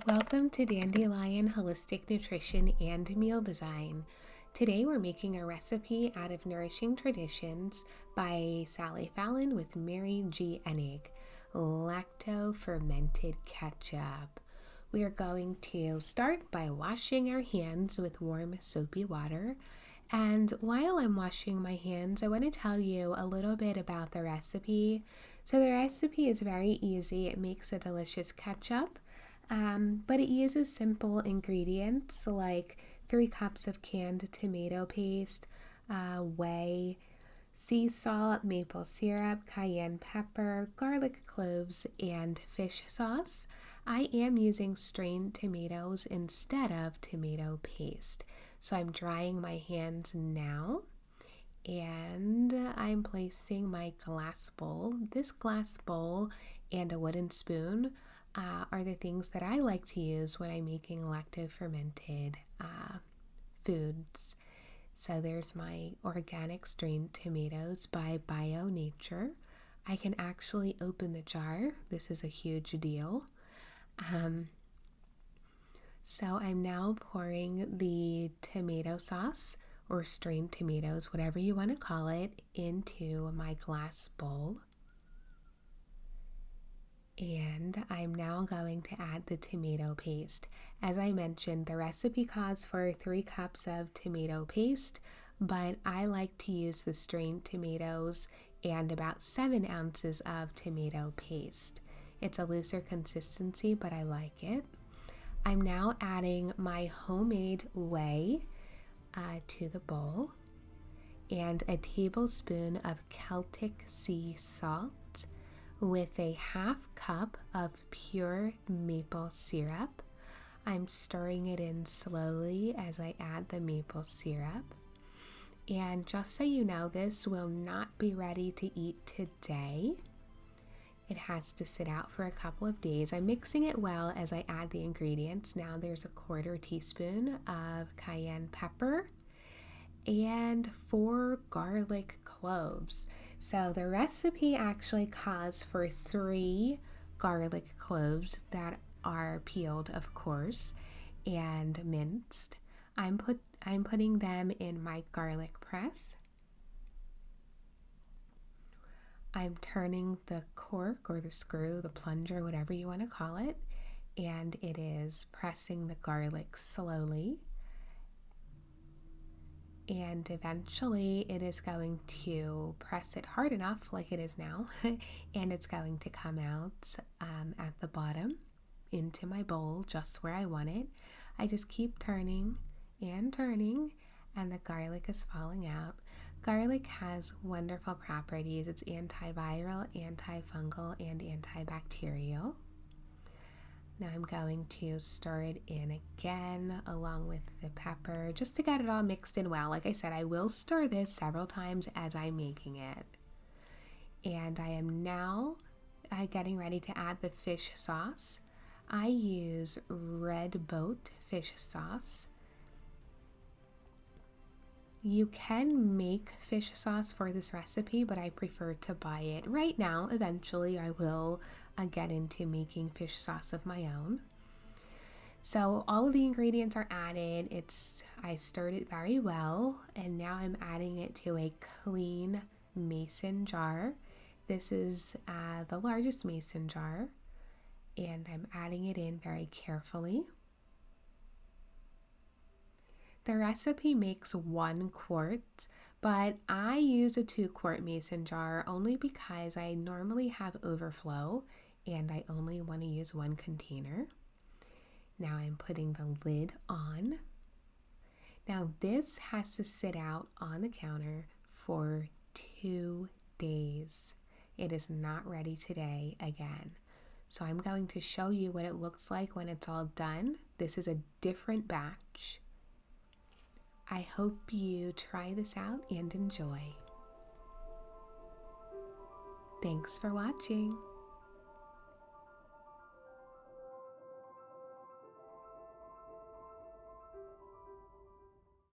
Welcome to Dandelion Holistic Nutrition and Meal Design. Today we're making a recipe out of Nourishing Traditions by Sally Fallon with Mary G. Enig, Lacto-Fermented Ketchup. We are going to start by washing our hands with warm soapy water. And while I'm washing my hands, I want to tell you a little bit about the recipe. So the recipe is very easy. It makes a delicious ketchup. But it uses simple ingredients like 3 cups of canned tomato paste, whey, sea salt, maple syrup, cayenne pepper, garlic cloves, and fish sauce. I am using strained tomatoes instead of tomato paste. So I'm drying my hands now and I'm placing my glass bowl. This glass bowl and a wooden spoon are the things that I like to use when I'm making lacto-fermented foods. So there's my organic strained tomatoes by Bio Nature. I can actually open the jar. This is a huge deal. So I'm now pouring the tomato sauce or strained tomatoes, whatever you want to call it, into my glass bowl. And I'm now going to add the tomato paste. As I mentioned, the recipe calls for 3 cups of tomato paste, but I like to use the strained tomatoes and about 7 ounces of tomato paste. It's a looser consistency, but I like it. I'm now adding my homemade whey to the bowl and a tablespoon of Celtic sea salt with a 1/2 cup of pure maple syrup. I'm stirring it in slowly as I add the maple syrup. And just so you know, this will not be ready to eat today. It has to sit out for a couple of days. I'm mixing it well as I add the ingredients. Now there's a 1/4 teaspoon of cayenne pepper and 4 garlic cloves. So the recipe actually calls for 3 garlic cloves that are peeled, of course, and minced. I'm putting them in my garlic press. I'm turning the cork or the screw, the plunger, whatever you want to call it, and it is pressing the garlic slowly. And eventually it is going to press it hard enough like it is now and it's going to come out at the bottom into my bowl just where I want it. I just keep turning and turning and the garlic is falling out. Garlic has wonderful properties. It's antiviral, antifungal, and antibacterial. Now I'm going to stir it in again along with the pepper just to get it all mixed in well. Like I said, I will stir this several times as I'm making it. And I am now getting ready to add the fish sauce. I use Red Boat fish sauce. You can make fish sauce for this recipe, but I prefer to buy it. Right now, eventually, I will get into making fish sauce of my own. So all of the ingredients are added. I stirred it very well, and now I'm adding it to a clean mason jar. This is the largest mason jar, and I'm adding it in very carefully. The recipe makes 1 quart, but I use a 2-quart mason jar only because I normally have overflow and I only want to use 1 container. Now I'm putting the lid on. Now this has to sit out on the counter for 2 days. It is not ready today again. So I'm going to show you what it looks like when it's all done. This is a different batch. I hope you try this out and enjoy. Thanks for watching.